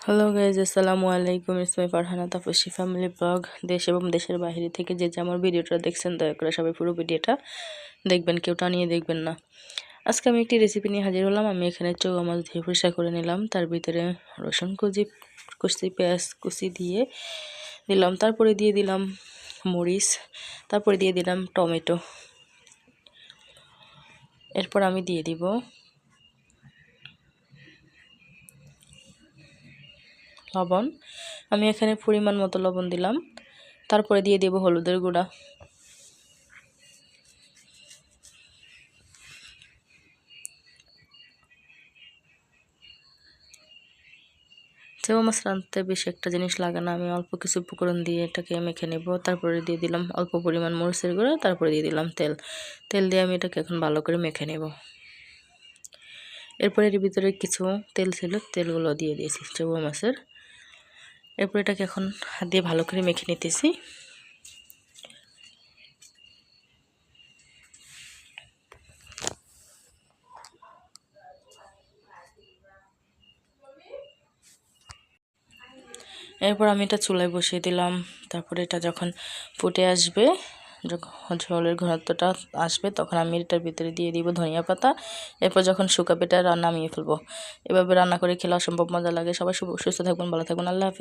Hello guys, আসসালামু আলাইকুম। It's my Farhana Tapasi family vlog. দেশ এবং দেশের বাইরে থেকে যে আমার ভিডিওটা দেখছেন, দয়া করে সবাই পুরো ভিডিওটা দেখবেন, কেউ টানিয়ে দেখবেন না। আজকে আমি একটি রেসিপি নিয়ে হাজির হলাম। আমি এখানে চৌগা মাছ ধুয়ে পরিষ্কার করে নিলাম, তার ভিতরে রসুন কুচি পেঁয়াজ কুচি দিয়ে দিলাম, তারপরে দিয়ে দিলাম মরিচ, তারপরে দিয়ে দিলাম টমেটো, এরপর আমি দিয়ে দিব লবণ। আমি এখানে পরিমাণ মতো লবণ দিলাম, তারপরে দিয়ে দেব হলুদের গুঁড়া। চৌগা মাছ রাঁধতে বেশি একটা জিনিস লাগে না, আমি অল্প কিছু উপকরণ দিয়ে এটাকে মেখে নেব। তারপরে দিয়ে দিলাম অল্প পরিমাণ মরিচের গুঁড়া, তারপরে দিয়ে দিলাম তেল দিয়ে আমি এটাকে এখন ভালো করে মেখে নেব। এরপরে এর ভিতরে কিছু তেল ছিল, তেলগুলো দিয়ে দিয়েছি চৌগা মাছের। এরপর এটাকে এখন হাত দিয়ে ভালো করে মেখে নিতেছি। এরপর আমি এটা চুলায় বসিয়ে দিলাম। তারপরে এটা যখন ফুটে আসবে, যখন ঝোলের ঘনত্বটা আসবে, তখন আমি এটার ভিতরে দিয়ে দিব ধনিয়া পাতা। এরপর যখন শুকাবে এটা নামিয়ে ফেলবো। এভাবে রান্না করে খেলে অসম্ভব মজা লাগে। সবাই সুস্থ থাকবেন, ভালো থাকবেন। আল্লাহ হাফেজ।